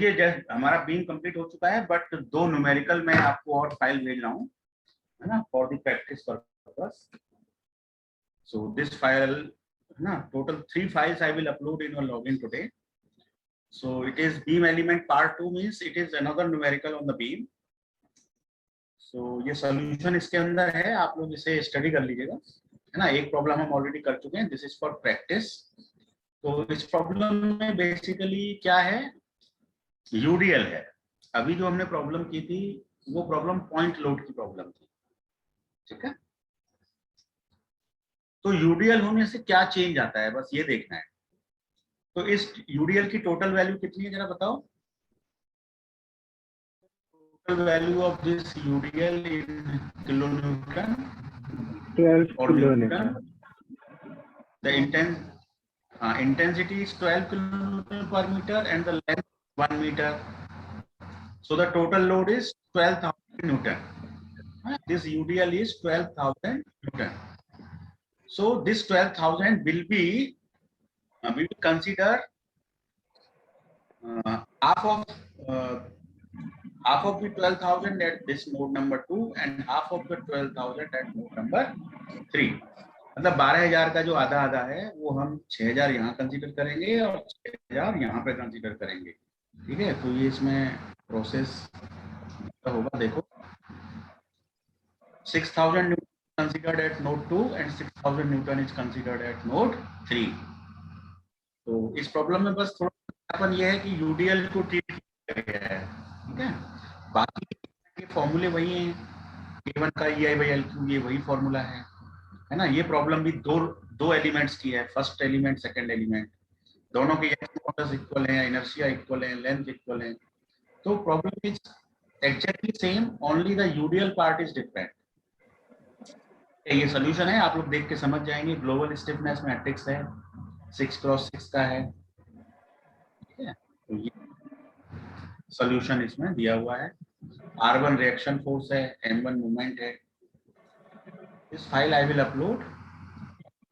ये जस्ट हमारा beam complete हो चुका है, बट 2 न्यूमेरिकल में आपको और फाइल भेज रहा हूँ, है ना, for the practice purpose. So this file, है ना, total 3 files I will upload in your login today. So it is beam element part 2 means it is another numerical on the beam. So ये solution इसके अंदर है, आप लोग इसे study कर लीजिएगा, है ना. एक प्रॉब्लम हम ऑलरेडी कर चुके हैं, दिस इज फॉर प्रैक्टिस. तो इस प्रॉब्लम में बेसिकली क्या है, यूडीएल है. अभी जो हमने प्रॉब्लम की थी वो प्रॉब्लम पॉइंट लोड की प्रॉब्लम थी, ठीक है. तो यूडीएल होने से क्या चेंज आता है, बस ये देखना है. तो इस यूडीएल की टोटल वैल्यू कितनी है, जरा बताओ. Total value of this UDL in kilonewton 12 और Newton. kilonewton. The intensity is 12 kilonewton per meter and the length 1 meter. So the total load is 12,000 Newton. This UDL is 12,000 Newton. So this 12,000 will be, we will consider half of the 12,000 at this node number 2 and half of the 12,000 at node number 3. मतलब 12,000 का जो आधा आधा है वो हम 6,000 यहाँ consider करेंगे और 6,000 यहाँ पे कंसीडर करेंगे, ठीक है. तो ये इसमें प्रोसेस होगा. देखो 6,000 Newton considered at node 2 and 6,000 Newton is considered at node 3. तो इस प्रॉब्लम में बस थोड़ा अपन ये है कि यूडीएल को ट्रीट किया गया है, ठीक है. बाकी फॉर्मूले वही हैं, K1 का EI/LQ ये वही फॉर्मूला है ना. ये प्रॉब्लम भी दो एलिमेंट्स की है, फर्स्ट एलिमेंट सेकंड एलिमेंट, दोनों के मॉडल्स इक्वल हैं, इनर्शिया इक्वल है, लेंथ इक्वल है. तो problem is exactly same, only the UDL part is different. ये सॉल्यूशन है, आप लोग देख के समझ जाएंगे. ग्लोबल स्टिफनेस मैट्रिक्स है, 6x6 का है, ठीक है. तो ये सॉल्यूशन इसमें दिया हुआ है. R1 रिएक्शन फोर्स है, M1 मूवमेंट है. इस फाइल आई विल अपलोड.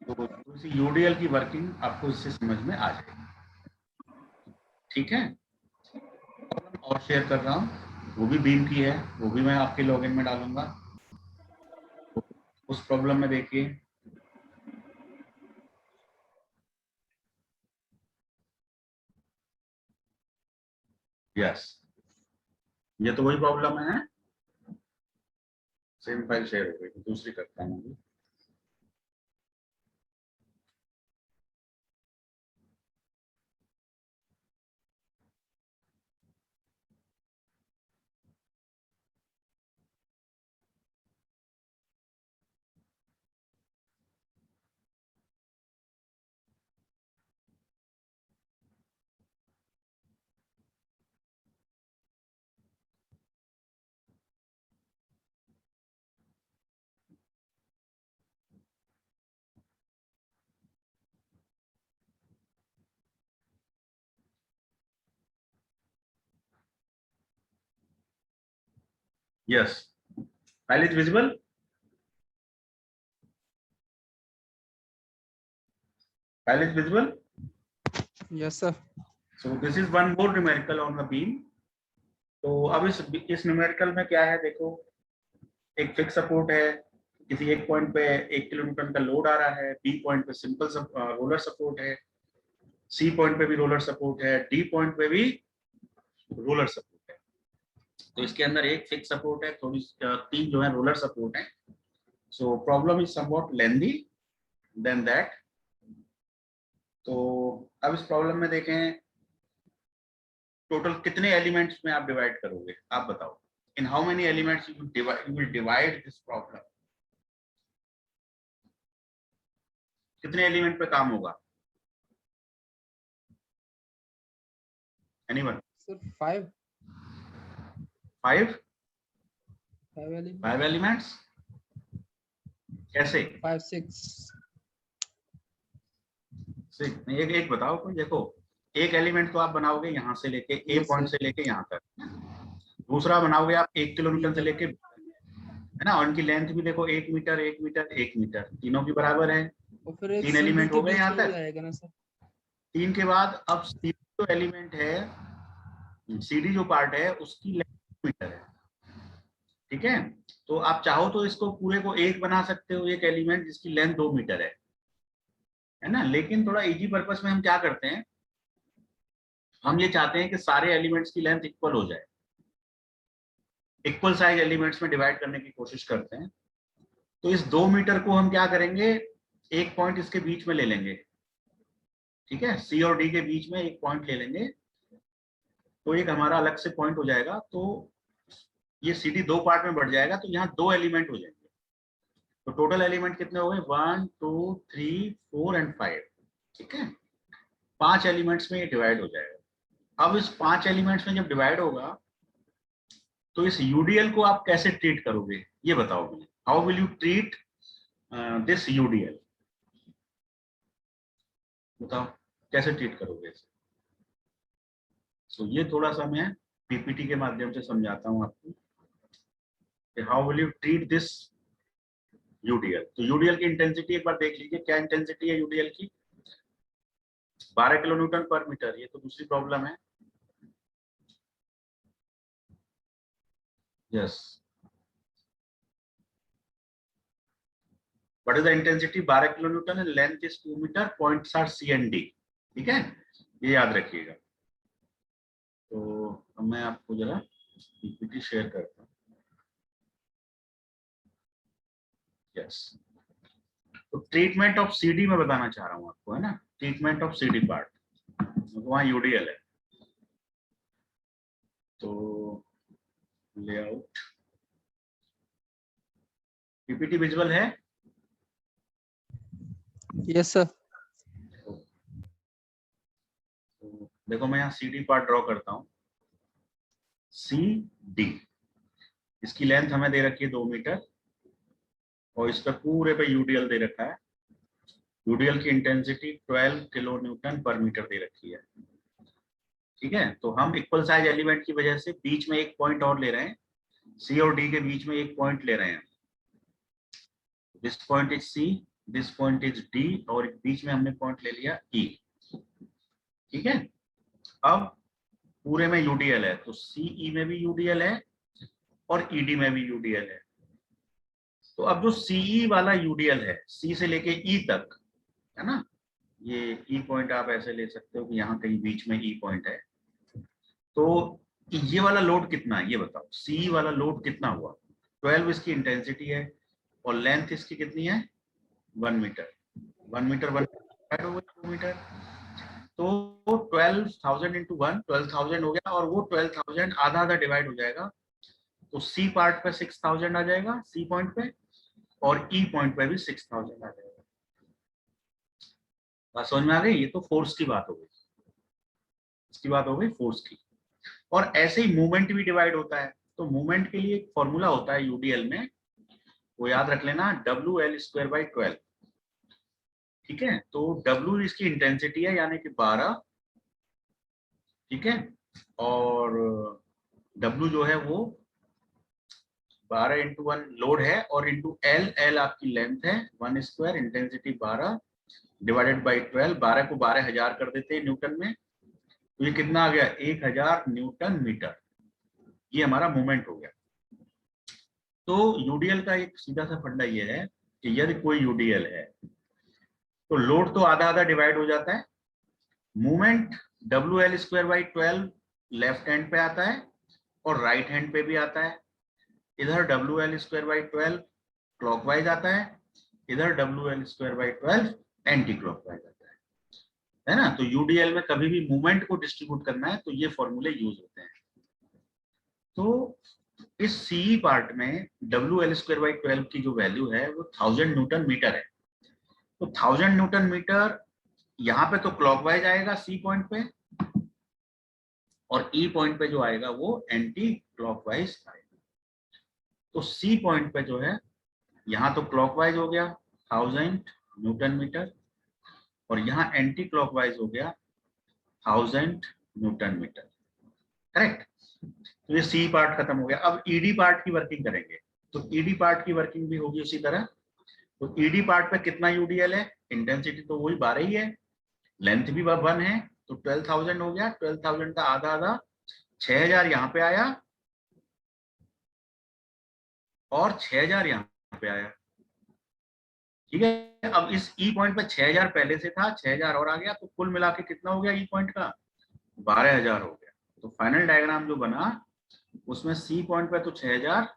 तो इसी यूडीएल की वर्किंग आपको इससे समझ में आ जाएगी, ठीक है. और शेयर कर रहा हूँ, वो भी बीम की है, वो भी मैं आपके लॉगिन में डालूंगा. उस प्रॉब्लम में देखिए, यस, ये तो वही प्रॉब्लम है. सेम फाइल शेयर हो गई, दूसरी करता हूँ. Yes, file is visible. File is visible. Yes sir. So this is one more numerical on the beam. तो अब इस न्यूमेरिकल में क्या है, देखो एक फिक्स सपोर्ट है, किसी एक पॉइंट पे 1 किलोन्यूटन का लोड आ रहा है, बी पॉइंट पे सिंपल रोलर सपोर्ट है, सी पॉइंट पे भी रोलर सपोर्ट है, डी पॉइंट पे भी रोलर सपोर्ट है. तो इसके अंदर एक फिक्स सपोर्ट है, थोड़ी 3 जो है रोलर सपोर्ट है. So problem is somewhat lengthy than that. तो अब इस प्रॉब्लम में देखें, टोटल कितने एलिमेंट्स में आप डिवाइड करोगे, आप बताओ. In how many elements you will divide this problem. कितने एलिमेंट पे काम होगा, एनीवन? Sir, 5 5 elements. 5 एलिमेंट्स. कैसे? 5 6. एक बताओ कोई. देखो एक एलिमेंट तो आप बनाओगे यहाँ से लेके ए पॉइंट से लेके यहाँ तक, दूसरा बनाओगे आप 1 किलोमीटर से लेके, है ना. और उनकी लेंथ भी देखो 1 मीटर 1 मीटर 1 मीटर, तीनों की बराबर है. 3 एलिमेंट हो गए यहाँ तक. 3 के बाद अब जो एलिमेंट है CD जो पार्ट है उसकी लेंथ मीटर है, ठीक है। तो आप चाहो तो इसको पूरे को एक बना सकते हो, एक एलिमेंट जिसकी लेंथ 2 मीटर है ना। लेकिन थोड़ा इजी पर्पस में हम क्या करते हैं, हम ये चाहते हैं कि सारे एलिमेंट्स की लेंथ इक्वल हो जाए, इक्वल साइज एलिमेंट्स में डिवाइड करने की कोशिश करते हैं। तो इस 2 मीटर को हम क्या करेंगे, एक पॉइंट इसके बीच में ले लेंगे, ठीक है। C और D के बीच में एक पॉइंट ले लेंगे, तो एक हमारा अलग से पॉइंट हो जाएगा। तो ये CD 2 पार्ट में बढ़ जाएगा, तो यहाँ 2 एलिमेंट हो जाएंगे। तो टोटल एलिमेंट कितने हो गए, 1 2 3 4 एंड 5, ठीक है। 5 एलिमेंट्स में ये डिवाइड हो जाएगा। अब इस 5 एलिमेंट्स में जब डिवाइड होगा तो इस यूडीएल को आप कैसे ट्रीट करोगे, ये बताओ मुझे। How will you treat this UDL, बताओ कैसे ट्रीट करोगे इसे। तो ये थोड़ा सा मैं पीपीटी के माध्यम से समझाता हूं आपको कि how will you treat this UDL. तो यूडीएल की इंटेंसिटी एक बार देख लीजिए, क्या इंटेंसिटी है यूडीएल की, 12 किलो न्यूटन पर मीटर। ये तो दूसरी प्रॉब्लम है, yes. What is the intensity, 12 kilo newton, length is 2 metre, points are C and D, ठीक है, ये याद रखिएगा। तो अब मैं आपको जरा पीपीटी शेयर करता हूँ, यस। तो ट्रीटमेंट ऑफ CD में बताना चाह रहा हूँ आपको, है ना, ट्रीटमेंट ऑफ CD पार्ट, वहाँ यूडीएल है। तो लेआउट, पीपीटी विजुअल है, यस सर। तो देखो मैं यहाँ CD पार्ट ड्रॉ करता हूँ, CD, इसकी लेंथ हमें दे रखी है 2 मीटर, और इस पर पूरे पे यूडीएल दे रखा है। यूडीएल की intensity 12 kilo Newton per metre दे रखी है, ठीक है। तो हम इक्वल साइज एलिमेंट की वजह से बीच में एक पॉइंट और ले रहे हैं, C और D के बीच में एक पॉइंट ले रहे हैं। This point is C, this point is D, और बीच में हमने पॉइंट ले लिया E, ठीक है। अब पूरे में यूडीएल है, तो CE में भी यूडीएल है और ED में भी यूडीएल है। तो अब जो CE वाला यूडीएल है, C से लेके E तक, है ना, ये E पॉइंट आप ऐसे ले सकते हो कि यहाँ कहीं बीच में E पॉइंट है। तो ये वाला लोड कितना है ये बताओ, CE वाला लोड कितना हुआ, 12 इसकी इंटेंसिटी है, और लेंथ इसकी कितनी है, 1 मीटर। 1 मीटर 2 मीटर, तो 12,000 इंटू 1, 12,000 हो गया, और वो 12,000 आधा आधा डिवाइड हो जाएगा। तो C पार्ट पे 6,000 आ जाएगा C पॉइंट पे, और E पॉइंट पे भी 6,000 आ जाएगा। बात समझ में आ गई, ये तो फोर्स की बात हो गई, इसकी बात हो गई फोर्स की। और ऐसे ही मूवमेंट भी डिवाइड होता है। तो मूवमेंट के लिए एक फॉर्मूला होता है यूडीएल में, वो याद रख लेना, WL²/12, ठीक है। तो W इसकी इंटेंसिटी है, यानी कि 12, ठीक है, और W जो है वो 12 इंटू 1 लोड है, और इंटू L आपकी लेंथ है, 1² इंटेंसिटी 12 डिवाइडेड बाई 12, 12 को 12,000 कर देते हैं न्यूटन में, तो ये कितना आ गया, 1,000 न्यूटन मीटर। ये हमारा मूवमेंट हो गया। तो यूडीएल का एक सीधा सा फंडा ये है कि यदि कोई यूडीएल है तो लोड तो आधा आधा डिवाइड हो जाता है। मूवमेंट WL²/12 लेफ्ट हैंड पे आता है और राइट हैंड पे भी आता है। इधर WL²/12 क्लॉकवाइज आता है, इधर WL²/12 एंटी क्लॉकवाइज आता है ना। तो यूडीएल में कभी भी मूवमेंट को डिस्ट्रीब्यूट करना है तो ये फॉर्मूले यूज होते हैं। तो इस CE पार्ट में WL²/12 की जो वैल्यू है वो 1000 न्यूटन मीटर है। तो 1000 न्यूटन मीटर यहाँ पे तो क्लॉकवाइज आएगा C पॉइंट पे, और E पॉइंट पे जो आएगा वो एंटी क्लॉकवाइज आएगा। तो C पॉइंट पे जो है यहाँ तो क्लॉकवाइज हो गया 1000 न्यूटन मीटर, और यहाँ एंटी क्लॉकवाइज हो गया 1000 न्यूटन मीटर, करेक्ट। तो ये C पार्ट खत्म हो गया। अब ED पार्ट की वर्किंग करेंगे, तो ED पार्ट की वर्किंग भी होगी उसी तरह। तो ED पार्ट पे कितना यूडीएल है, इंटेंसिटी तो वही 12 ही है, लेंथ भी 1 है, तो 12,000 हो गया। 12,000 का आधा आधा 6000 यहाँ पे आया और 6000 यहाँ पे आया। ठीक है, अब इस ई पॉइंट पे 6000 पहले से था, 6000 और आ गया, तो कुल मिला के कितना हो गया ई पॉइंट का? 12000 हो गया। तो फाइनल डायग्राम जो बना उसमें सी पॉइंट पे तो 6000,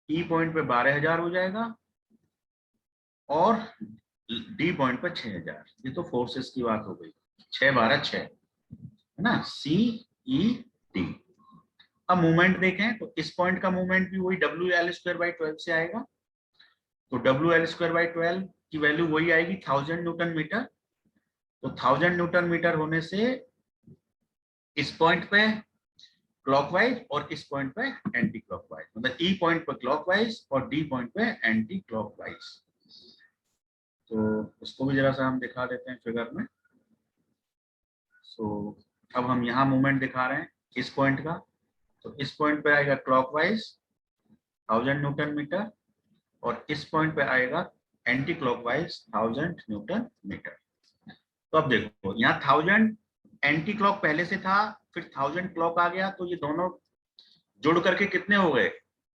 ई पॉइंट पे 12000 हो जाएगा और डी पॉइंट पे 6000। ये तो फोर्सेस की बात हो गई, 6 12 6 है ना, सी ई डी। अब मूवमेंट देखें तो इस पॉइंट का मूवमेंट भी वही WL²/12 से आएगा। तो WL²/12 की वैल्यू वही आएगी 1000 न्यूटन मीटर। तो 1000 न्यूटन मीटर होने से इस पॉइंट पे क्लॉकवाइज और इस पॉइंट पे एंटी क्लॉकवाइज, मतलब ई पॉइंट पे क्लॉकवाइज और डी पॉइंट पे एंटी क्लॉकवाइज। तो उसको भी जरा सा हम दिखा देते हैं फिगर में। सो अब हम यहाँ मूवमेंट दिखा रहे हैं इस पॉइंट का। तो इस पॉइंट पे आएगा क्लॉकवाइज 1000 न्यूटन मीटर और इस पॉइंट पे आएगा एंटी क्लॉकवाइज 1000 न्यूटन मीटर। तो अब देखो यहाँ 1000 एंटी क्लॉक पहले से था, फिर 1000 क्लॉक आ गया, तो ये दोनों जुड़ करके कितने हो गए?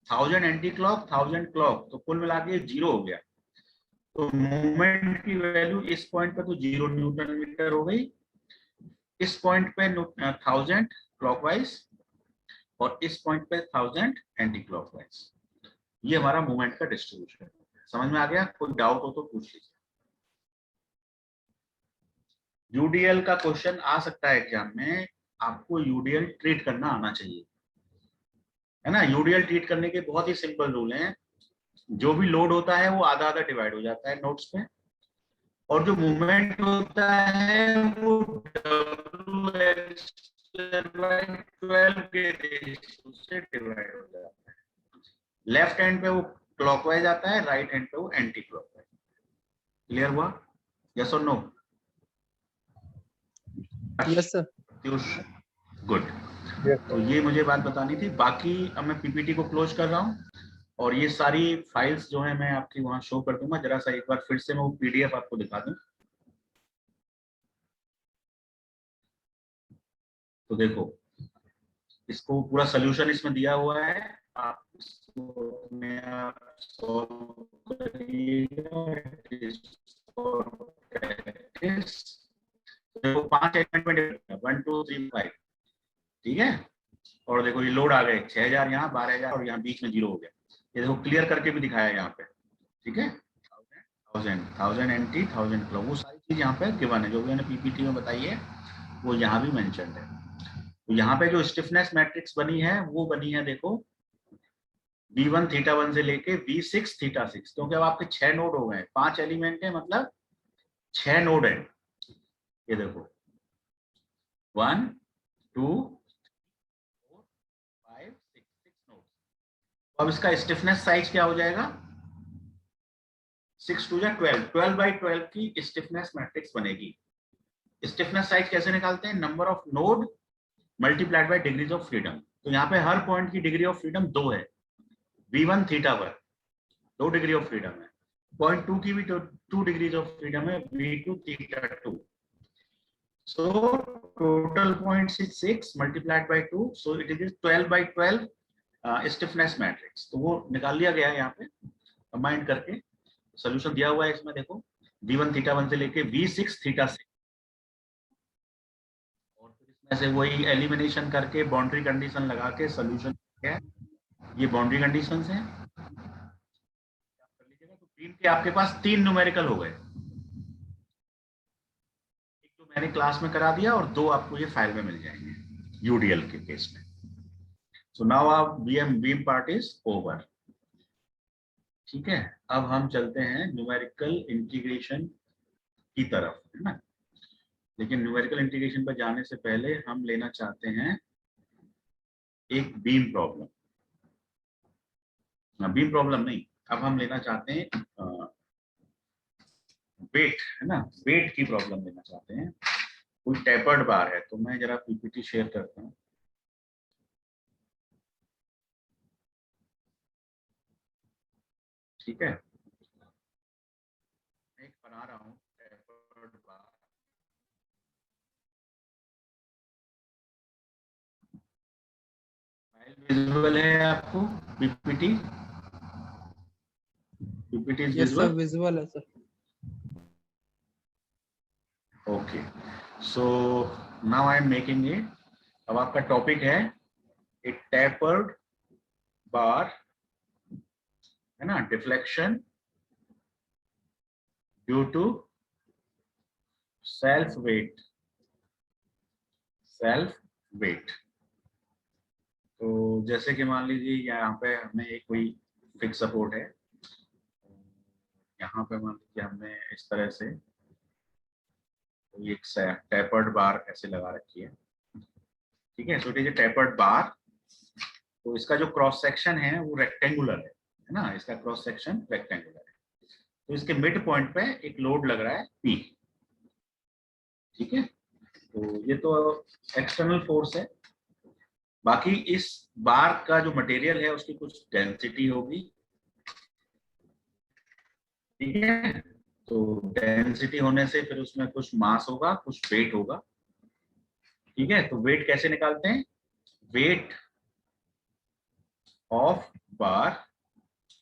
1000 एंटी क्लॉक 1000 क्लॉक, तो कुल मिला के 0 हो गया। तो मूवमेंट की वैल्यू इस पॉइंट पे तो 0 न्यूटन मीटर हो गई, इस पॉइंट पे 1000 क्लॉकवाइज और इस पॉइंट पे 1000 एंटी क्लॉकवाइज। ये हमारा मूवमेंट का डिस्ट्रीब्यूशन है। समझ में आ गया? कोई डाउट हो तो पूछ लीजिए। यूडीएल का क्वेश्चन आ सकता है एग्जाम में, आपको यूडीएल ट्रीट करना आना चाहिए, है ना। यूडीएल ट्रीट करने के बहुत ही सिंपल रूल हैं। जो भी लोड होता है वो आधा आधा डिवाइड हो जाता है नोट्स पे, और जो मूवमेंट होता है वो WL²/12 के रेशियो से डिवाइड हो जाता है। लेफ्ट हैंड पे वो क्लॉकवाइज आता है, राइट हैंड पे वो एंटी क्लॉकवाइज। क्लियर हुआ? यस और नो? Yes, sir. गुड। तो ये मुझे बात बतानी थी। बाकी अब मैं पीपीटी को क्लोज कर रहा हूँ और ये सारी फाइल्स जो है मैं आपकी वहां शो कर दूंगा। जरा सा एक बार फिर से मैं वो पीडीएफ आपको दिखा दूं। तो देखो, इसको पूरा सोल्यूशन इसमें दिया हुआ है, आप इसको अपने आप सॉल्व करिएगा। देखो 5 एलिमेंट में 1 2 3 5, ठीक है। और देखो ये लोड आ गए 6000 यहाँ, 12000 और यहाँ बीच में 0 हो गया। ये देखो क्लियर करके भी दिखाया यहाँ पे, ठीक है। 1000 एंटी 1000 क्लॉक, वो सारी चीज यहाँ पे गिवन है जो भी मैंने पीपीटी में बताई है, वो यहाँ भी मेंशन है। तो यहाँ पे जो स्टिफनेस मैट्रिक्स बनी है वो बनी है, देखो V1 θ1 से लेके V6 θ6, क्योंकि अब आपके 6 नोड हो गए, 5 एलिमेंट है, मतलब 6 नोड है। ये देखो 1 2 4 5 6 नोड। अब इसका स्टिफनेस साइज क्या हो जाएगा? 6 2 12, 12/12 की स्टिफनेस मैट्रिक्स बनेगी। स्टिफनेस साइज कैसे निकालते हैं? Number of node multiplied by degrees of freedom. तो यहाँ पे हर पॉइंट की डिग्री ऑफ फ्रीडम 2 है। V1 θ1 2 डिग्री ऑफ फ्रीडम है, पॉइंट 2 की भी 2 डिग्रीज ऑफ फ्रीडम है, V2 θ2। So total points is 6 multiplied by 2, so it is 12/12 stiffness matrix। तो वो निकाल लिया गया है यहाँ पे कंबाइन करके, सोल्यूशन दिया हुआ है इसमें। देखो V1 θ1 से लेके V6 θ6, और फिर इसमें से वही एलिमिनेशन करके बाउंड्री कंडीशन लगा के सोल्यूशन है। ये बाउंड्री कंडीशंस हैं, कर लीजिएगा। तो तीन के आपके पास 3 न्यूमेरिकल हो गए, एक तो मैंने क्लास में करा दिया और 2 आपको ये फाइल में मिल जाएंगे यूडीएल के केस में। सो नाउ आप बीम पार्ट इज ओवर। ठीक है, अब हम चलते हैं न्यूमेरिकल इंटीग्रेशन की तरफ, है ना। लेकिन न्यूमेरिकल इंटीग्रेशन पर जाने से पहले हम लेना चाहते हैं एक बीम प्रॉब्लम। बीम प्रॉब्लम नहीं, अब हम लेना चाहते हैं वेट, है ना, वेट की प्रॉब्लम लेना चाहते हैं। कोई टेपर्ड बार है, तो मैं जरा पीपीटी शेयर करता हूँ। ठीक है, मैं एक बना रहा हूँ टेपर्ड बार। विजुअल है आपको PPT? PPT is Yes sir, visual? visual है sir. Okay, so now I am making it. अब आपका टॉपिक है ए टेपर्ड बार, है ना, deflection due to self weight. Self weight. तो जैसे कि मान लीजिए यहाँ पे हमें एक कोई फिक्स सपोर्ट है, यहाँ पे मान लीजिए हमने इस तरह से एक टेपर्ड बार ऐसे लगा रखी है. ठीक है, so it is a tapered bar. तो इसका जो क्रॉस सेक्शन है वो रेक्टेंगुलर है ना, इसका क्रॉस सेक्शन रेक्टेंगुलर है. तो इसके मिड पॉइंट पे एक लोड लग रहा है P. ठीक है, तो ये तो एक्सटर्नल फोर्स है. बाकी इस बार का जो मटेरियल है उसकी कुछ डेंसिटी होगी. ठीक है, तो डेंसिटी होने से फिर उसमें कुछ मास होगा, कुछ वेट होगा. ठीक है, तो वेट कैसे निकालते हैं? Weight of bar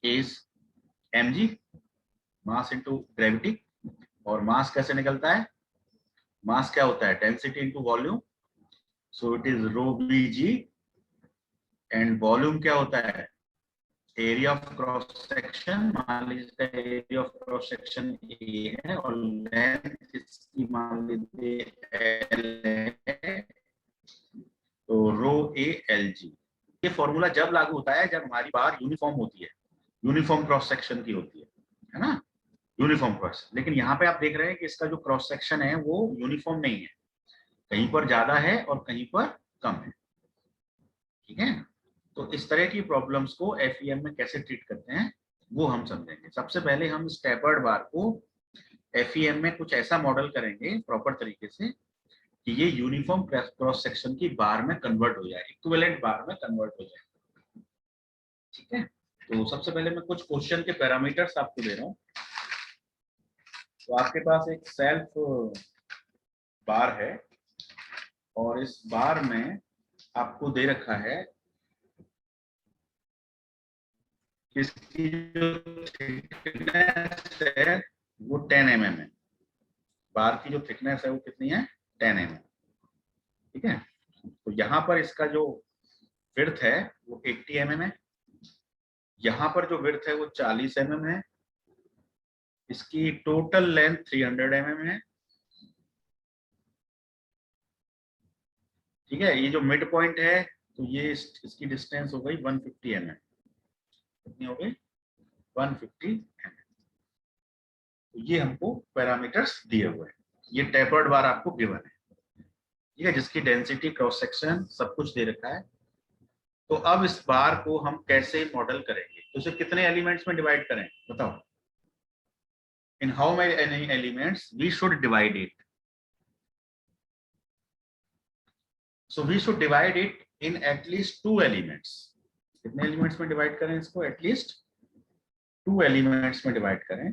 is mg, mass into gravity. और मास कैसे निकलता है? मास क्या होता है? Density into volume. So it is rho bg. And volume क्या होता है? Area of cross section. मान लीजिए area of cross section A है और लेंथ इसकी मान लीजिए L है, तो रो ए एल जी. ये फॉर्मूला जब लागू होता है जब हमारी बार यूनिफॉर्म होती है, यूनिफॉर्म क्रॉस सेक्शन की होती है ना, यूनिफॉर्म क्रॉस. लेकिन यहाँ पे आप देख रहे हैं कि इसका जो क्रॉस सेक्शन है वो यूनिफॉर्म नहीं है, कहीं पर ज्यादा है और कहीं पर कम है. ठीक है, तो इस तरह की प्रॉब्लम्स को एफईएम में कैसे ट्रीट करते हैं वो हम समझेंगे. सबसे पहले हम इस टेपर्ड बार को एफईएम में कुछ ऐसा मॉडल करेंगे प्रॉपर तरीके से कि ये यूनिफॉर्म क्रॉस सेक्शन की बार में कन्वर्ट हो जाए, इक्विवेलेंट बार में कन्वर्ट हो जाए. ठीक है, तो सबसे पहले मैं कुछ क्वेश्चन के पैरामीटर्स आपको दे रहा हूँ. तो आपके पास एक सेल्फ बार है और इस बार में आपको दे रखा है इसकी जो थिकनेस है वो 10 mm है. बार की जो थिकनेस है वो कितनी है? 10 mm. ठीक है, तो यहाँ पर इसका जो विड्थ है वो 80 mm है. यहाँ पर जो विड्थ है वो 40 mm है. इसकी टोटल लेंथ 300 mm है. ठीक है, ये जो मिड पॉइंट है तो ये इसकी डिस्टेंस हो गई 150 mm. कितनी हो गई? 150 mm. तो ये हमको पैरामीटर्स दिए हुए हैं. ये टेपर्ड बार आपको गिवन है. ठीक है, जिसकी डेंसिटी, क्रॉस सेक्शन सब कुछ दे रखा है. तो अब इस बार को हम कैसे मॉडल करेंगे? तो इसे कितने एलिमेंट्स में डिवाइड करें बताओ? In how many elements we should divide it? So we should divide it in at least 2 elements. कितने एलिमेंट्स में डिवाइड करें इसको? एटलीस्ट 2 एलिमेंट्स में डिवाइड करें.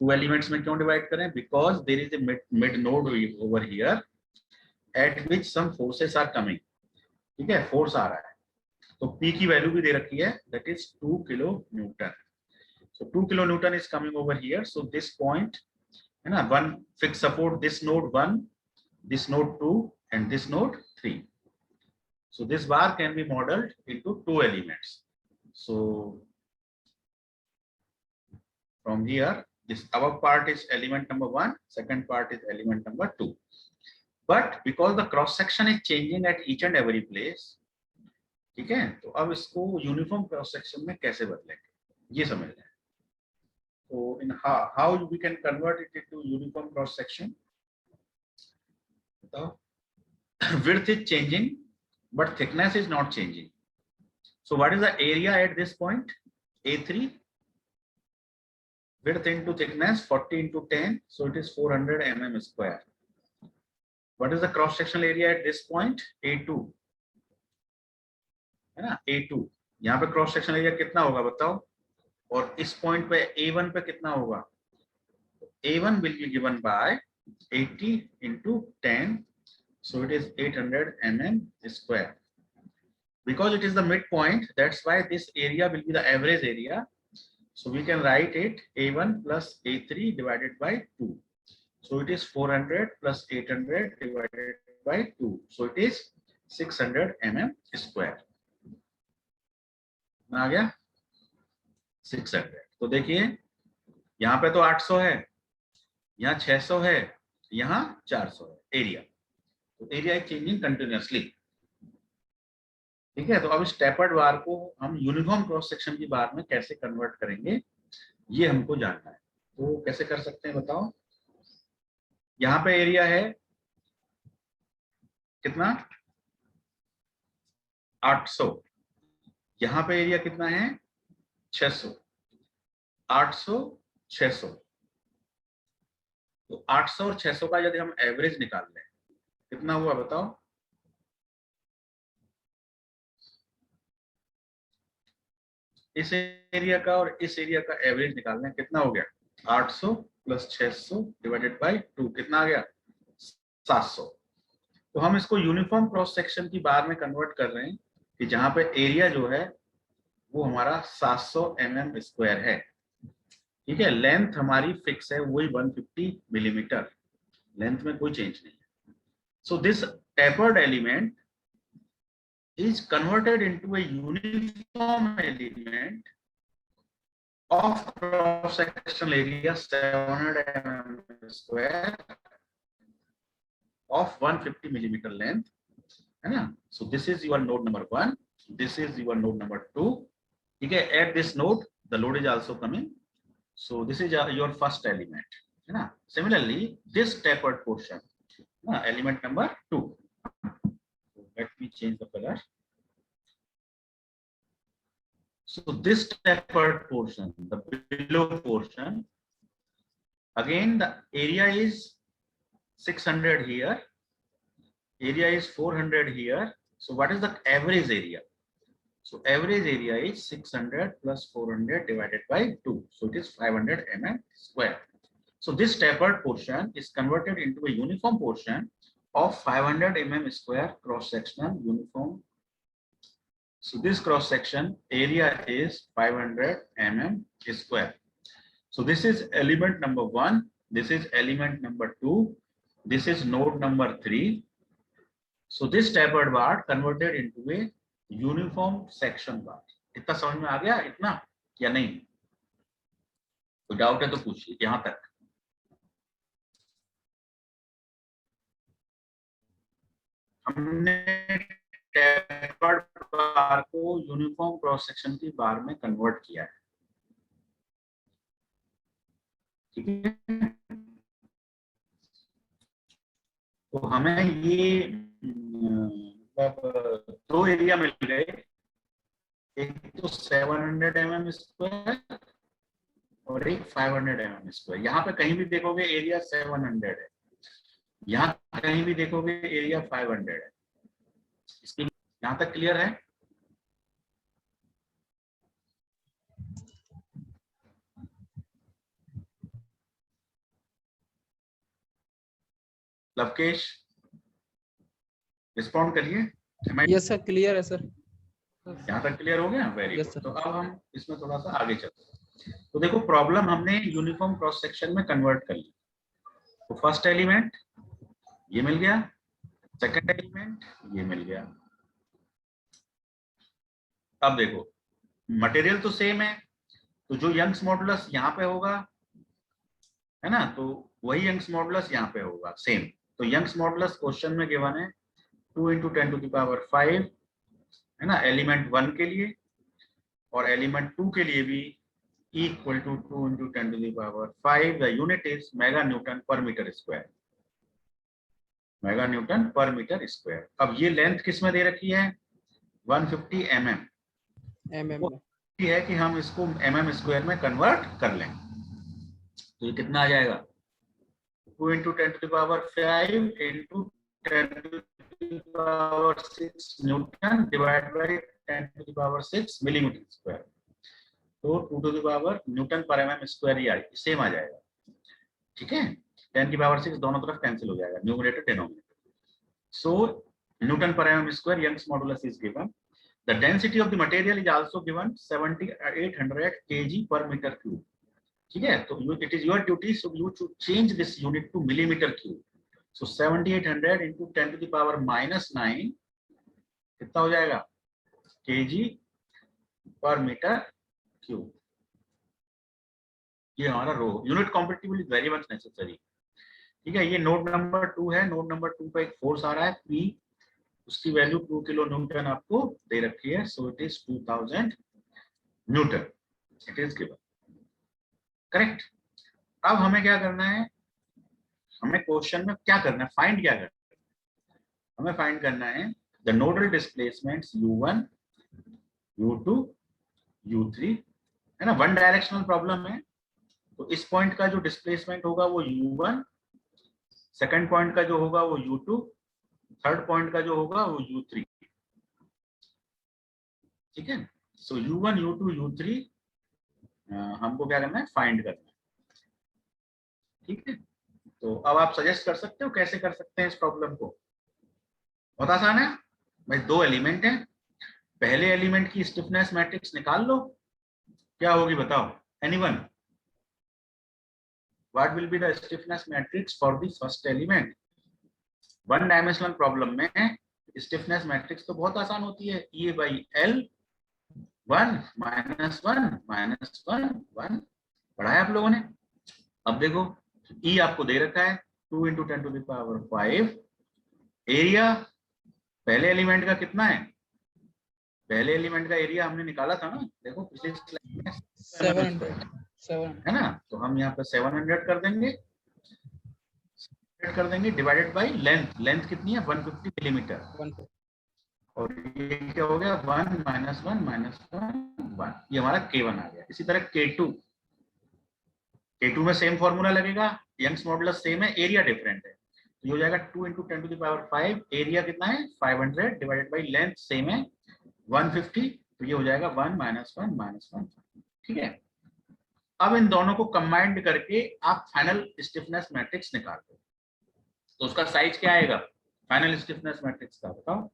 2 एलिमेंट्स में क्यों डिवाइड करें? Because there is a mid node over here at which some forces are coming. ठीक है, फोर्स आ रहा है. तो P की वैल्यू भी दे रखी है, that is 2 kilo Newton. So 2 kilonewton is coming over here. So this point, है ना, one fixed support, this node 1, this node 2, and this node 3. So this bar can be modeled into 2 elements. So from here, this above part is element number 1, second part is element number 2. But because the cross section is changing at each and every place, ठीक है, तो अब इसको uniform cross section में कैसे बदलेंगे ये समझ लें. So in how we can convert it into uniform cross section? So width is changing, but thickness is not changing. So what is the area at this point? A3. Width into thickness 40 into 10, so it is 400 mm square. What is the cross sectional area at this point? A2. है ना, A2. यहाँ पे cross sectional area कितना होगा बताओ? और इस point पे A1 पे कितना होगा? A1 will be given by 80 into 10, so it is 800 mm square. because it is the midpoint, that's why this area will be the average area. So we can write it A1 plus A3 divided by 2. So it is 400 plus 800 divided by 2. So it is 600 mm square. आ गया 600. तो देखिए यहाँ पे तो 800 है, यहाँ 600 है, यहाँ 400 है एरिया. तो एरिया इज चेंजिंग कंटिन्यूअसली. ठीक है. तो अब इस टेपर्ड बार को हम यूनिफॉर्म क्रॉस सेक्शन की बार में कैसे कन्वर्ट करेंगे ये हमको जानना है. तो कैसे कर सकते हैं बताओ. यहाँ पे एरिया है कितना 800, यहाँ पे एरिया कितना है 600. 800 600. तो 800 और 600 का यदि हम एवरेज निकाल लें कितना हुआ बताओ. इस एरिया का और इस एरिया का एवरेज निकालना है कितना हो गया 800 प्लस 600 डिवाइडेड बाय 2 कितना आ गया 700. तो हम इसको यूनिफॉर्म क्रॉस सेक्शन की बार में कन्वर्ट कर रहे हैं कि जहां पे एरिया जो है वो हमारा 700 mm स्क्वायर है. ठीक है. लेंथ हमारी फिक्स है वही 150 मिलीमीटर. लेंथ में कोई चेंज नहीं है. So this tapered element is converted into a uniform element of cross sectional area 700 mm square of 150 millimeter length, है ना. So this is your node number 1, this is your node number 2. ठीक है. At this node the load is also coming, so this is your first element, है ना. Similarly this tapered portion, element number 2. Let me change the color. So this tapered portion, the below portion, again the area is 600 here, area is 400 here. So what is the average area? So average area is 600 plus 400 divided by 2. So it is 500 mm square. So this tapered portion is converted into a uniform portion of 500 mm square cross sectional uniform. So this cross section area is 500 mm square. So this is element number 1, this is element number 2, this is node number 3. So this tapered bar converted into a uniform section bar. इतना समझ में आ गया इतना या नहीं? कोई doubt है तो पूछिए यहाँ तक. हमने टेपर्ड बार को यूनिफॉर्म क्रॉस सेक्शन की बार में कन्वर्ट किया है. ठीक है. तो हमें ये मतलब 2 एरिया मिल गए. एक तो 700 mm स्क्वायर और एक 500 mm स्क्वायर. यहाँ पे कहीं भी देखोगे एरिया 700 है, यहाँ कहीं भी देखोगे एरिया 500 है. इसकी यहाँ तक क्लियर है? लवकेश रिस्पॉन्ड करिए. यस सर क्लियर है सर. यहाँ तक क्लियर हो गया. Very Yes, good. sir. तो अब हम इसमें थोड़ा सा आगे चलते हैं. तो देखो प्रॉब्लम हमने यूनिफॉर्म क्रॉस सेक्शन में कन्वर्ट कर ली. तो फर्स्ट एलिमेंट ये मिल गया, सेकंड एलिमेंट ये मिल गया. अब देखो मटेरियल तो सेम है, तो जो यंग्स मॉडुलस यहाँ पे होगा है ना, तो वही यंग्स मॉडुलस यहाँ पे होगा सेम. तो यंग्स मॉडुलस क्वेश्चन में गिवन है 2 × 10⁵ है ना एलिमेंट 1 के लिए, और एलिमेंट 2 के लिए भी equal to 2 × 10⁵. The unit is mega newton per metre square. Mega newton per metre square. अब ये लेंथ किस में दे रखी है 150 mm. ये है कि हम इसको mm स्क्वायर में कन्वर्ट कर लें. तो ये कितना आ जाएगा 2 × 10⁵ × 10⁶ newton divide by 10⁶ millimetre square. तो 2 न्यूटन पर mm स्क्वायर ही सेम आ जाएगा. ठीक है. 10⁶ दोनों तरफ कैंसिल हो जाएगा, numerator denominator. So newton per mm square Young's modulus is given. The density of the material is also given 7800 kg per meter cube. ठीक है, तो it is your duty, so you should change this unit to millimeter cube. So 7800 into 10 to the power minus 9 कितना हो जाएगा kg per meter cube. ये हमारा rho unit competitive is very much necessary. ठीक है, ये नोड नंबर 2 है. Node number 2 पे एक फोर्स आ रहा है P, उसकी वैल्यू 2 किलो न्यूटन आपको दे रखी है. So it is 2000 Newton. It is given. Correct. अब हमें क्या करना है, हमें क्वेश्चन में क्या करना है, फाइंड क्या करना है. हमें फाइंड करना है the nodal displacements U1 U2 U3 है ना. वन डायरेक्शनल प्रॉब्लम है, तो इस पॉइंट का जो डिस्प्लेसमेंट होगा वो U1, सेकंड पॉइंट का जो होगा वो U2, थर्ड पॉइंट का जो होगा वो U3. ठीक है, सो U1 U2 U3 हमको क्या करना है, फाइंड करना है. ठीक है, तो अब आप सजेस्ट कर सकते हो कैसे कर सकते हैं इस प्रॉब्लम को. बहुत आसान है भाई. दो एलिमेंट है, पहले एलिमेंट की स्टिफनेस मैट्रिक्स निकाल लो. क्या होगी बताओ, anyone? What will be the stiffness matrix for the first element? One dimensional problem में स्टिफनेस मैट्रिक्स तो बहुत आसान होती है. E by L 1 -1 -1 1 पढ़ाया आप लोगों ने. अब देखो E आपको दे रखा है 2 × 10 to the power 5. एरिया पहले एलिमेंट का कितना है, पहले एलिमेंट का एरिया हमने निकाला था ना. देखो पिछले स्लाइड में 700 है ना. तो हम यहाँ पे 700 कर देंगे डिवाइडेड बाय लेंथ. लेंथ कितनी है 150 मिलीमीटर. और ये क्या हो गया 1 -1 -1 1. ये हमारा K1 आ गया. इसी तरह K2 में सेम फॉर्मूला लगेगा. यंग्स मॉडुलस सेम है, एरिया डिफरेंट है. तो ये हो जाएगा 2 × 10 to the power 5. एरिया कितना है 500 डिवाइडेड बाय लेंथ सेम है 150. तो ये हो जाएगा 1 -1 -1. ठीक है, अब इन दोनों को कंबाइंड करके आप फाइनल स्टिफनेस मैट्रिक्स निकाल दो. तो उसका साइज क्या आएगा फाइनल स्टिफनेस मैट्रिक्स का, बताओ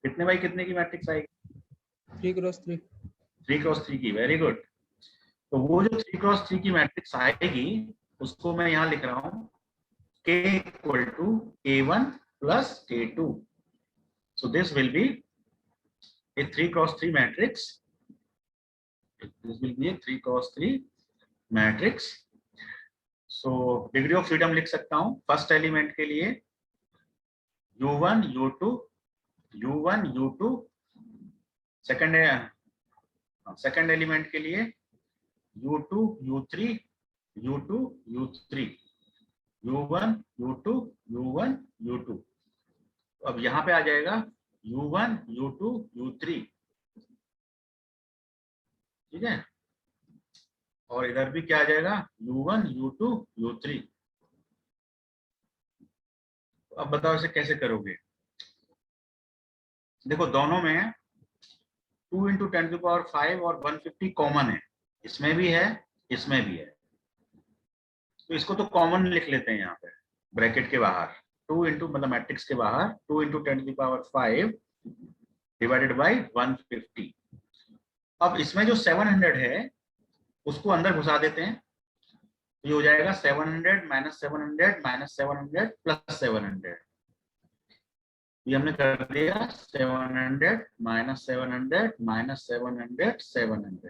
कितने बाई कितने की मैट्रिक्स आएगी? 3x3. 3x3 की. Very good. तो वो जो 3x3 की मैट्रिक्स आएगी उसको मैं यहाँ लिख रहा हूँ K = K1 + K2. So this will be a 3x3 matrix. This will be a 3x3 matrix. So degree of freedom लिख सकता हूँ फर्स्ट एलिमेंट के लिए U1 U2 U1 U2. Second element के लिए U2 U3 U2 U3 U1 U2 U1 U2. अब यहाँ पे आ जाएगा U1 U2 U3. ठीक है, और इधर भी क्या आ जाएगा U1 U2 U3. अब बताओ इसे कैसे करोगे. देखो दोनों में 2 × 10 to the power 5 और 150 कॉमन है. इसमें भी है इसमें भी है, तो इसको तो कॉमन लिख लेते हैं यहाँ पे ब्रैकेट के बाहर. 2 × मतलब मैट्रिक्स के बाहर 2 × 10 to the power 5 divided by 150. अब इसमें जो 700 है उसको अंदर घुसा देते हैं. तो ये हो जाएगा 700 - 700 - 700 + 700. ये हमने कर दिया 700 - 700 - 700 700.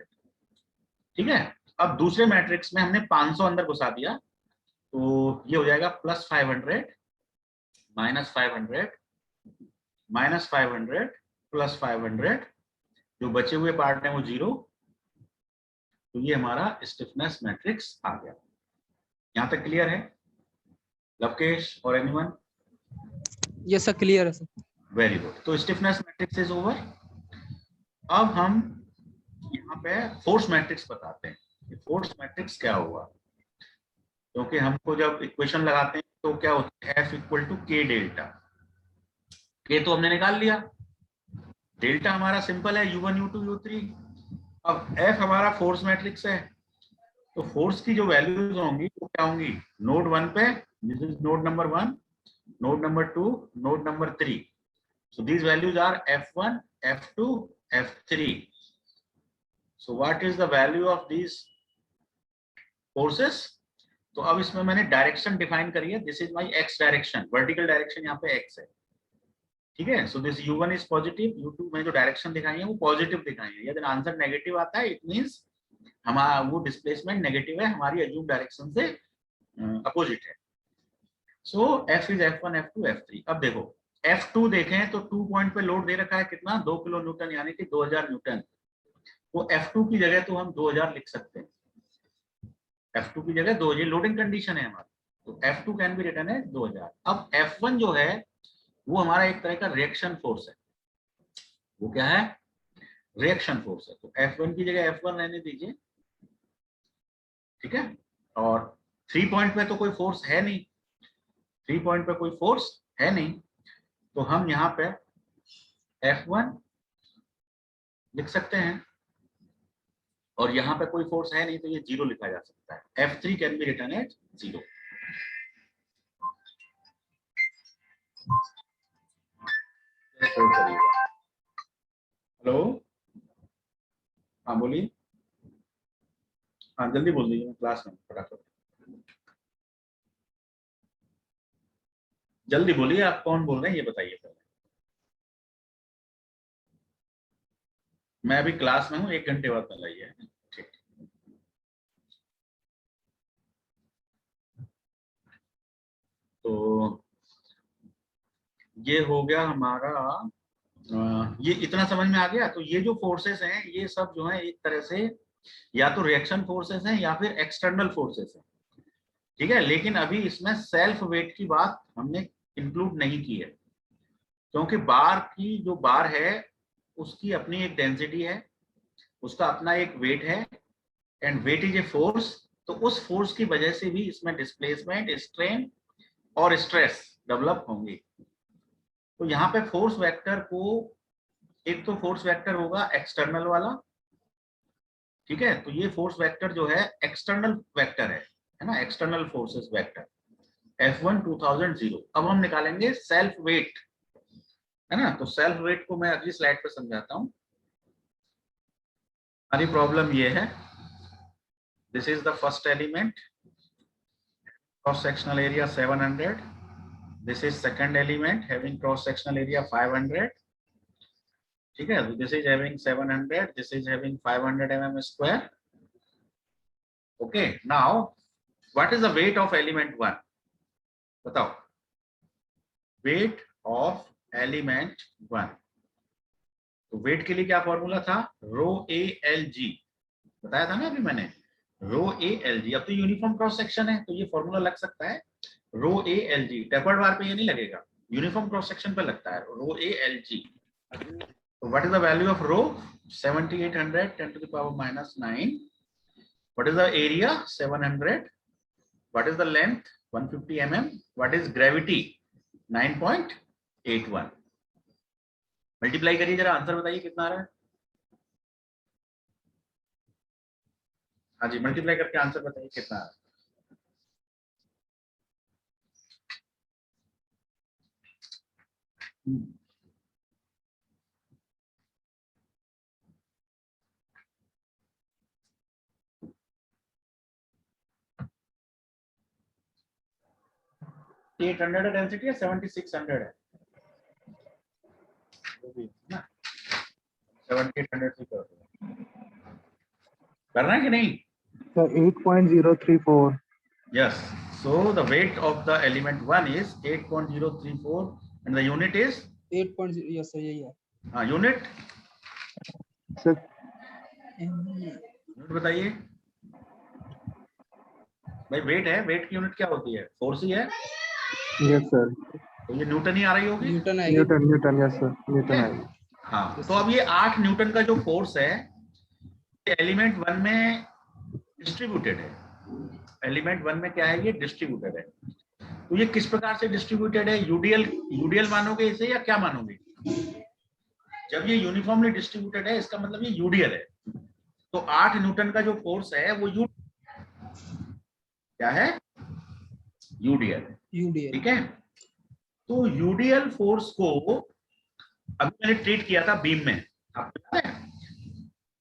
ठीक है, अब दूसरे मैट्रिक्स में हमने 500 अंदर घुसा दिया. तो ये हो जाएगा +500 - 500 - 500 +500. जो बचे हुए पार्ट है वो 0. तो ये हमारा स्टिफनेस मैट्रिक्स आ गया. यहाँ तक क्लियर है लवकेश और एनीवन? यस सर, क्लियर है सर. Very good. तो स्टिफनेस मैट्रिक्स इज ओवर. अब हम यहाँ पे फोर्स मैट्रिक्स बताते हैं. फोर्स मैट्रिक्स क्या हुआ, क्योंकि हमको जब इक्वेशन लगाते हैं तो क्या होता है F = K डेल्टा. K तो हमने निकाल लिया, डेल्टा हमारा सिंपल है U1 U2 U3. अब F हमारा फोर्स मैट्रिक्स है, तो फोर्स की जो वैल्यूज होंगी वो क्या होंगी नोड 1 पे, this is node number 1, node number 2, node number 3. So these values are F1, F2, F3. So what is the value of these forces? तो अब इसमें मैंने डायरेक्शन डिफाइन करी है. This is my x direction, vertical direction यहाँ पे x है. ठीक है. So this u1 is positive, u2 में जो डायरेक्शन दिखाई है वो पॉजिटिव दिखाई है. यदि आंसर नेगेटिव आता है, इट मींस हमारा वो डिस्प्लेसमेंट नेगेटिव है, हमारी अज्यूम डायरेक्शन से अपोजिट है. सो f is f1, f2, f3. अब देखो f2 देखें तो 2 पॉइंट पे लोड दे रखा है कितना, 2 किलो न्यूटन यानी कि 2000 न्यूटन. तो f2 की जगह तो हम 2000 लिख सकते हैं. f2 की जगह 2000 लोडिंग कंडीशन है हमारी, तो f2 can be written as 2000. अब f1 जो है वो हमारा एक तरह का रिएक्शन फोर्स है. वो क्या है? रिएक्शन फोर्स है. तो f1 की जगह f1 रहने दीजिए. ठीक है. और 3 पॉइंट पे तो कोई फोर्स है नहीं, 3 पॉइंट पे कोई फोर्स है नहीं, तो हम यहाँ पे F1 लिख सकते हैं. और यहाँ पे कोई फोर्स है नहीं तो ये 0 लिखा जा सकता है. F3 can be written as 0. Hello, हाँ बोलिए. हाँ जल्दी बोल दीजिए, मैं क्लास में फटाफट. जल्दी बोलिए, आप कौन बोल रहे हैं ये बताइए पहले. मैं अभी क्लास में हूँ, 1 घंटे बाद मिलाइए. ठीक. तो ये हो गया हमारा. ये इतना समझ में आ गया. तो ये जो फोर्सेस हैं ये सब जो है एक तरह से या तो रिएक्शन फोर्सेस हैं या फिर एक्सटर्नल फोर्सेस हैं. ठीक है. लेकिन अभी इसमें सेल्फ वेट की बात हमने इंक्लूड नहीं की है, क्योंकि बार की जो बार है उसकी अपनी एक डेंसिटी है, उसका अपना एक वेट है, and weight is a force. तो उस फोर्स की वजह से भी इसमें डिस्प्लेसमेंट, स्ट्रेन और स्ट्रेस डेवलप होंगे. तो यहाँ पे फोर्स वेक्टर को, एक तो फोर्स वेक्टर होगा एक्सटर्नल वाला. ठीक है. तो ये फोर्स वेक्टर जो है एक्सटर्नल वेक्टर है ना, एक्सटर्नल फोर्सेस वेक्टर F1 2000. अब हम निकालेंगे सेल्फ वेट, है ना. तो सेल्फ वेट को मैं अगली स्लाइड पे समझाता हूँ. हमारी प्रॉब्लम ये है. This is the first element, cross sectional area 700. This is second element having cross sectional area 500. ठीक है. This is having 700, this is having 500 mm square. Okay. Now what is the weight of element 1? बताओ. Weight of element 1. तो wait के लिए क्या formula था? रो ए L जी. बताया था ना अभी मैंने, रो ए एल जी. अब तो यूनिफॉर्म क्रॉस सेक्शन है तो ये फॉर्मूला लग सकता है रो ए एल जी. टेपर्ड बार पे ये नहीं लगेगा, यूनिफॉर्म क्रॉस सेक्शन पे लगता है रो ए एल जी. तो what is the value of rho? 7800 10 to the power minus 9. What is the area? 700. What is the length? 150 mm. What is gravity? 9.81. Multiply करिए जरा, आंसर बताइए कितना आ रहा है. हाँ जी, मल्टीप्लाई करके आंसर बताइए कितना आ रहा है. एट 800 डेंसिटी है, 7600 है. 7800 से करना है कि नहीं? Sir, 8.034. Yes. So the weight of the element 1 is 8.034 and the unit is 8.0. Yes sir, यही है. Unit Sir, यूनिट बताइए भाई. वेट है, वेट की यूनिट क्या होती है? फोर्स ही है. yes sir. तो ये न्यूटन ही आ रही होगी. न्यूटन आएगी. Newton, yes sir. Newton आएगी. हाँ. तो अब ये 8 न्यूटन का जो फोर्स है एलिमेंट 1 में डिस्ट्रीब्यूटेड है. एलिमेंट 1 में क्या है? ये डिस्ट्रीब्यूटेड है. तो ये किस प्रकार से डिस्ट्रीब्यूटेड है? यूडीएल मानोगे इसे या क्या मानोगे? जब ये यूनिफॉर्मली डिस्ट्रीब्यूटेड है इसका मतलब ये यूडीएल है. तो 8 न्यूटन का जो फोर्स है वो क्या है? यूडीएल. यूडीएल. ठीक है. तो यूडीएल फोर्स को अभी मैंने ट्रीट किया था बीम में, आपको याद है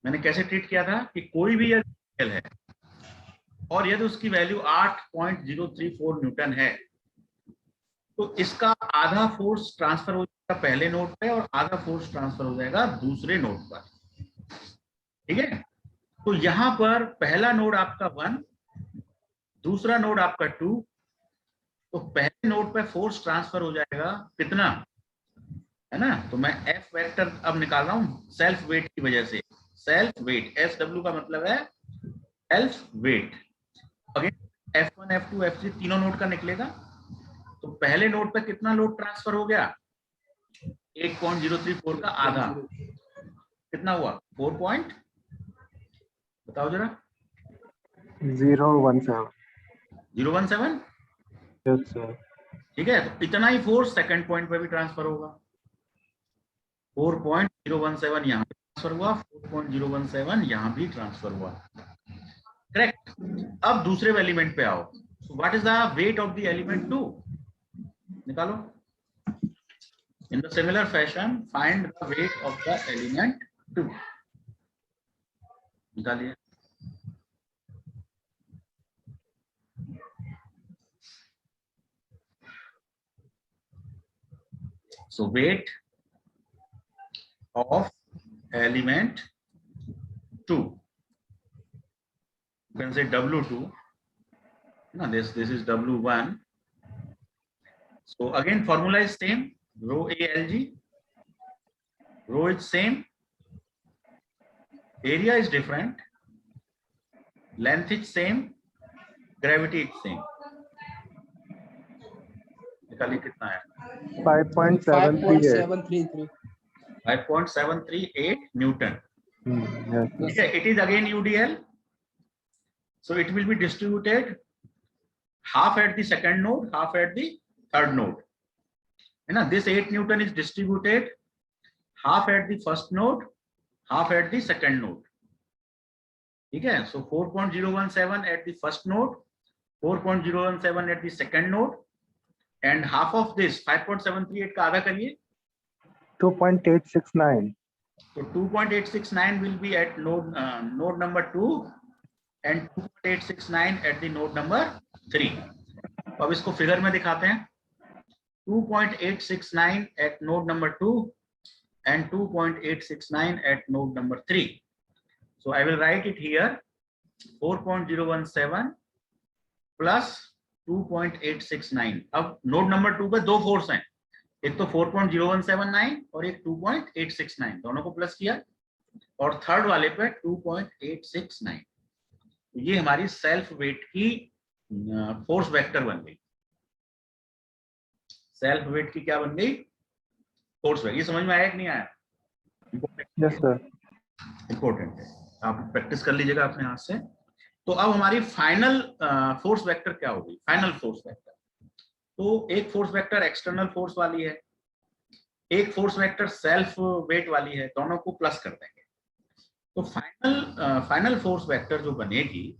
मैंने कैसे ट्रीट किया था कि कोई भी यदि है और यदि उसकी वैल्यू 8.034 न्यूटन है तो इसका आधा फोर्स ट्रांसफर हो जाएगा पहले नोड पे और आधा फोर्स ट्रांसफर हो जाएगा दूसरे नोड पर, ठीक है। तो यहां पर पहला नोड आपका 1, दूसरा नोड आपका 2, तो पहले नोड पे फोर्स ट्रांसफर हो जाएगा कितना, है ना। तो मैं एफ वेक्टर अब निकाल रहा हूं सेल्फ वेट की वजह से, सेल्फ वेट एस डब्ल्यू का मतलब है self weight. Again F1 F2 F3 तीनों नोड का निकलेगा। तो पहले नोड पे कितना लोड ट्रांसफर हो गया, 8.034 का आधा, कितना हुआ 4 पॉइंट, बताओ जरा 017. 017, Yes, sir. ठीक है। तो इतना ही फोर्स सेकंड पॉइंट पे भी ट्रांसफर होगा, 4.017 यहाँ भी ट्रांसफर हुआ, 4.017 यहाँ भी ट्रांसफर हुआ, करेक्ट। अब दूसरे एलिमेंट पे आओ, what is the weight of the element 2, निकालो। In the similar fashion find the weight of the element 2, निकालिए। So weight of element 2, you can say W2. No, this is W1. So again formula is same, rho A L G. Rho is same, area is different, length is same, gravity is same. निकालिए कितना है, 5.738. 5.738 Newton. Yes, sir. Okay, it is again UDL, so it will be distributed half at the second node, half at the third node, है ना। This 8 Newton is distributed half at the first node, half at the second node, ठीक है। So 4.017 at the first node, 4.017 at the second node, and half of this 5.738 का आधा करिए, 2.869. so 2.869 will be at node number 2 and 2.869 at the node number 3. तो अब इसको figure में दिखाते हैं, 2.869 at node number 2 and 2.869 at node number 3. So I will write it here, 4.017 plus 2.869. अब नोड नंबर 2 पे दो फोर्स हैं, एक तो 4.017 और एक 2.869, दोनों को प्लस किया, और थर्ड वाले पे 2.869। ये हमारी सेल्फ वेट की फोर्स वेक्टर बन गई, सेल्फ वेट की क्या बन गई, फोर्स वेक्टर। ये समझ में आया कि नहीं आया? Yes, sir. इंपॉर्टेंट है, आप प्रैक्टिस कर लीजिएगा अपने हाथ से। तो अब हमारी फाइनल फोर्स वेक्टर क्या होगी, फाइनल फोर्स वेक्टर, तो एक फोर्स वेक्टर एक्सटर्नल फोर्स वाली है, एक फोर्स वेक्टर सेल्फ वेट वाली है, दोनों को प्लस कर देंगे। तो फाइनल फोर्स वेक्टर जो बनेगी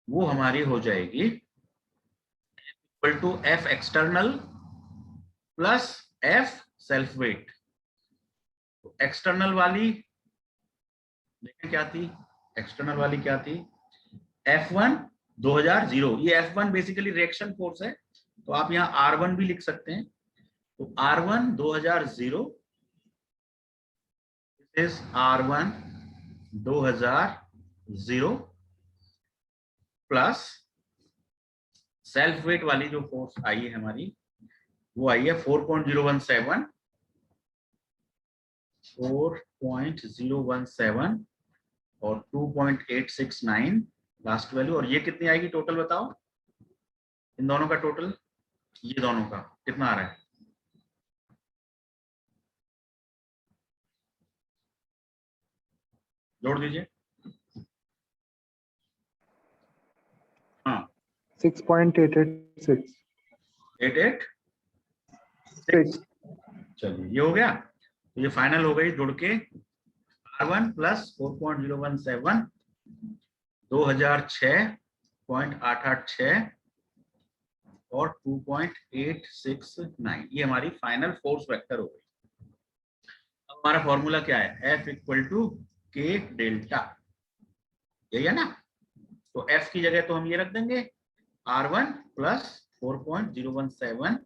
वो हमारी हो जाएगी equal to F external plus F self weight. External वाली देखें क्या थी, एक्सटर्नल वाली क्या थी, F1 2000, ये F1 बेसिकली रिएक्शन फोर्स है, तो आप यहाँ R1 भी लिख सकते हैं। तो R1 2000 is R1 2000 plus self weight वाली जो फोर्स आई है हमारी वो आई है 4.017 और 2.869 लास्ट वैल्यू, और ये कितनी आएगी टोटल बताओ, इन दोनों का टोटल, ये दोनों का कितना आ रहा है, जोड़ दीजिए। हाँ 6.886. 886, चलिए ये हो गया। तो ये फाइनल हो गई जुड़ के, R1 प्लस 4.017 2006.886 और 2.869, ये हमारी फाइनल फोर्स वेक्टर हो गई। हमारा फॉर्मूला क्या है, F इक्वल टू के डेल्टा, यही है ना। तो F की जगह तो हम ये रख देंगे R1 प्लस 4.017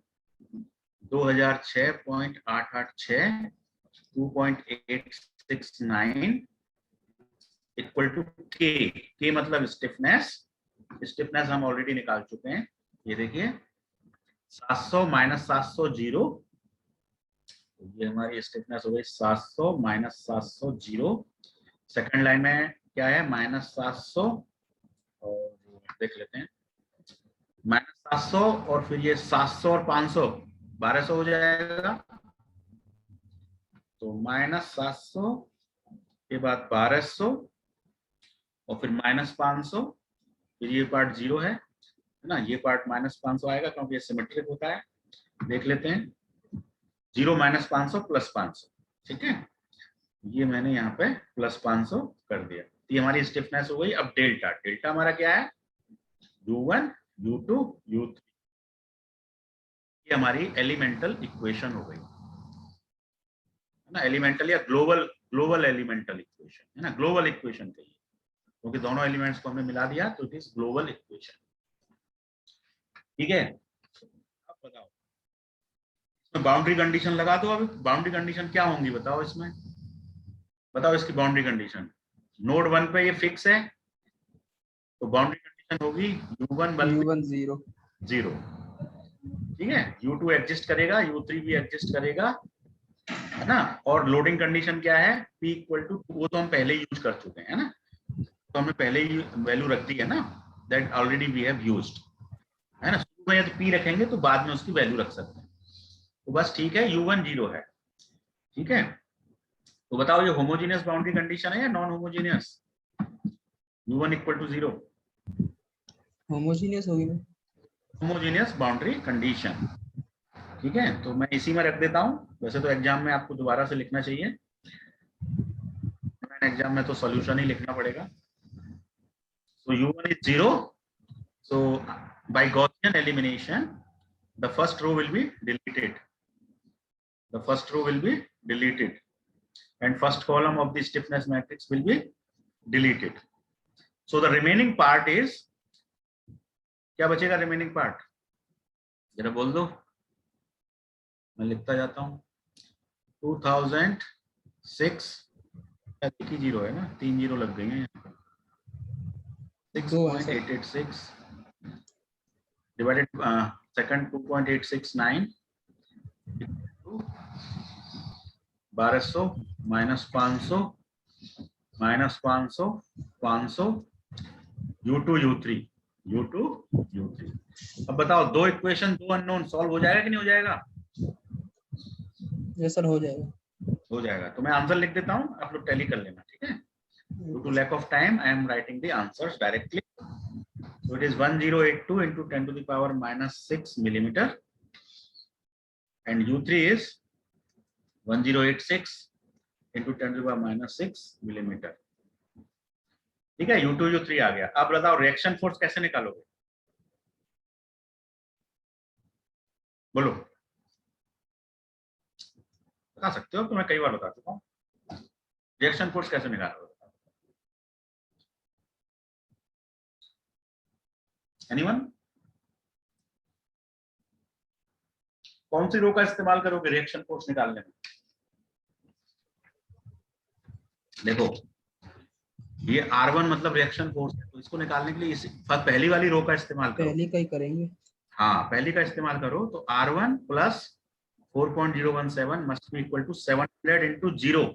2006.886 2.869 इक्वल टू के मतलब स्टिफनेस। स्टिफनेस हम ऑलरेडी निकाल चुके हैं, ये देखिए 700 माइनस 700 जीरो, ये हमारी स्टिफनेस हो गई 700 माइनस 700 जीरो। सेकंड लाइन में क्या है, माइनस 700 और देख लेते हैं माइनस 700 और फिर ये 700 और 500 1200 हो जाएगा। तो माइनस 700 के बाद 1200 और फिर माइनस 500, फिर ये पार्ट जीरो है ना, ये पार्ट माइनस 500 आएगा क्योंकि ये सिमेट्रिक होता है। देख लेते हैं 0 माइनस 500 प्लस 500, ठीक है, ये मैंने यहाँ पे प्लस 500 कर दिया। ये हमारी स्टिफनेस हो गई। अब डेल्टा, डेल्टा हमारा क्या है, U1 U2 U3, ये हमारी एलिमेंटल इक्वेशन हो गई है ना, एलिमेंटल या ग्लोबल एलिमेंटल इक्वेशन है ना, ग्लोबल इक्वेशन कहिए क्योंकि दोनों एलिमेंट्स को हमने मिला दिया तो इट इज ग्लोबल इक्वेशन, ठीक है। अब बताओ इसमें बाउंड्री कंडीशन लगा दो। अब बाउंड्री कंडीशन क्या होंगी बताओ, इसमें बताओ इसकी बाउंड्री कंडीशन। नोड 1 पे ये फिक्स है तो बाउंड्री कंडीशन होगी U1 0, ठीक है, U2 एग्जिस्ट करेगा, U3 भी एग्जिस्ट करेगा है ना। और लोडिंग कंडीशन क्या है, P इक्वल टू, वो तो हम पहले यूज कर चुके हैं ना, तो हमने पहले ही वैल्यू रख दी है ना, that already we have used है ना। शुरू में तो P रखेंगे तो बाद में उसकी वैल्यू रख सकते हैं, तो बस ठीक है, U1 0 है, ठीक है। तो बताओ ये होमोजेनियस बाउंड्री कंडीशन है या non homogeneous, U1 equal to 0, homogeneous होगी ना, होमोजेनियस बाउंड्री कंडीशन, ठीक है। तो मैं इसी में रख देता हूं, वैसे तो एग्जाम में आपको दोबारा से लिखना चाहिए, एग्जाम में तो सॉल्यूशन ही लिखना पड़ेगा। So U1 is 0, so by Gaussian elimination the first row will be deleted, the first row will be deleted and first column of the stiffness matrix will be deleted. So the remaining part is, क्या बचेगा remaining part, जरा बोल दो, मैं लिखता जाता हूँ। 2006 की जीरो है ना, 3 जीरो लग गई हैं, 6.886 divided second 2.869 1200 minus 500 minus 500 500 U2 U3 अब बताओ दो इक्वेशन दो अननोन सॉल्व हो जाएगा कि नहीं हो जाएगा, यस सर हो जाएगा, हो जाएगा। तो मैं आंसर लिख देता हूँ, आप लोग टैली कर लेना, ठीक है। Due to lack of time I am writing the answers directly. So it is 1082 into 10 to the power minus 6 millimeter and U3 is 1086 into 10 to the power minus 6 millimeter, ठीक है। U2 U3 आ गया। अब बताओ reaction force कैसे निकालोगे, बोलो, बता सकते हो तो मैं कई बार बता चुका हूँ, रिएक्शन फोर्स कैसे निकालोगे, एनीवन, कौन सी रो का इस्तेमाल करोगे रिएक्शन फोर्स निकालने में। देखो ये R1 मतलब रिएक्शन फोर्स है, तो इसको निकालने के लिए इस पहली वाली रो का इस्तेमाल करो, पहली का ही करेंगे, हाँ पहली का इस्तेमाल करो। तो R1 plus 4.017 must be equal to 700 into 0,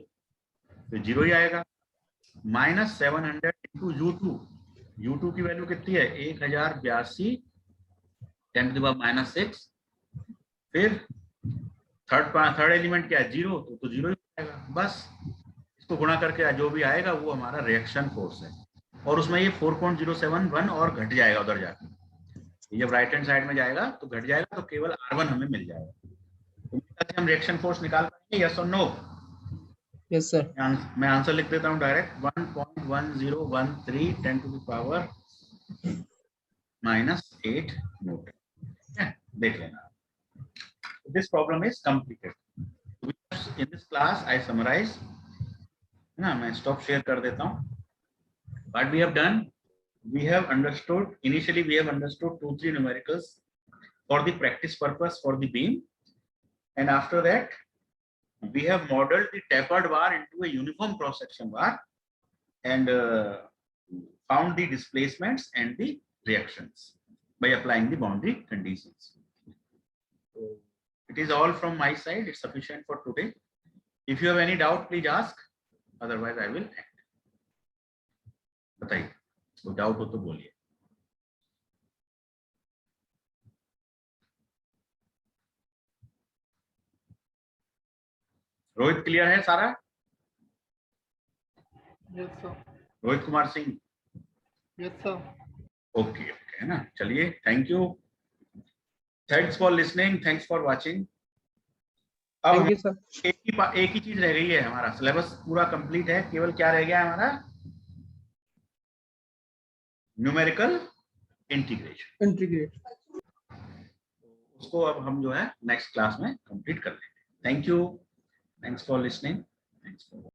तो 0 ही आएगा, माइनस 700 इंटू U2 की वैल्यू कितनी है 1082 10 टू द पावर माइनस 6, फिर थर्ड एलिमेंट क्या है 0, तो 0 ही आएगा, बस इसको गुणा करके जो भी आएगा वो हमारा रिएक्शन फोर्स है। और उसमें ये 4.071 और घट जाएगा उधर जाके, जब राइट हैंड साइड में जाएगा तो घट जाएगा, तो केवल R1 हमें मिल जाएगा। तो हम रिएक्शन फोर्स निकाल पाएंगे, यस और नो, यस सर। मैं आंसर लिख देता हूँ direct, 1.1013 10 to the power -8 newton, देख लेना। This problem is completed. in this class I summarize, है ना, मैं stop share कर देता हूँ. What we have done, we have understood, initially we have understood 2-3 numericals for the practice purpose for the beam, and after that we have modeled the tapered bar into a uniform cross section bar and found the displacements and the reactions by applying the boundary conditions. So it is all from my side. It's sufficient for today. If you have any doubt, please ask. Otherwise, I will end. बताइए, कोई doubt हो तो बोलिए. Rohit clear है सारा? Yes sir. Rohit Kumar Singh. Yes sir. Okay okay, है ना. चलिए, thank you. Thanks for listening, thanks for watching. अब थैंक यू सर. एक ही चीज रह गई है. हमारा सिलेबस पूरा कंप्लीट है. केवल क्या रह गया है हमारा? Numerical integration. उसको अब हम जो है नेक्स्ट क्लास में कंप्लीट कर लेंगे. Thank you. Thanks for listening. Thanks for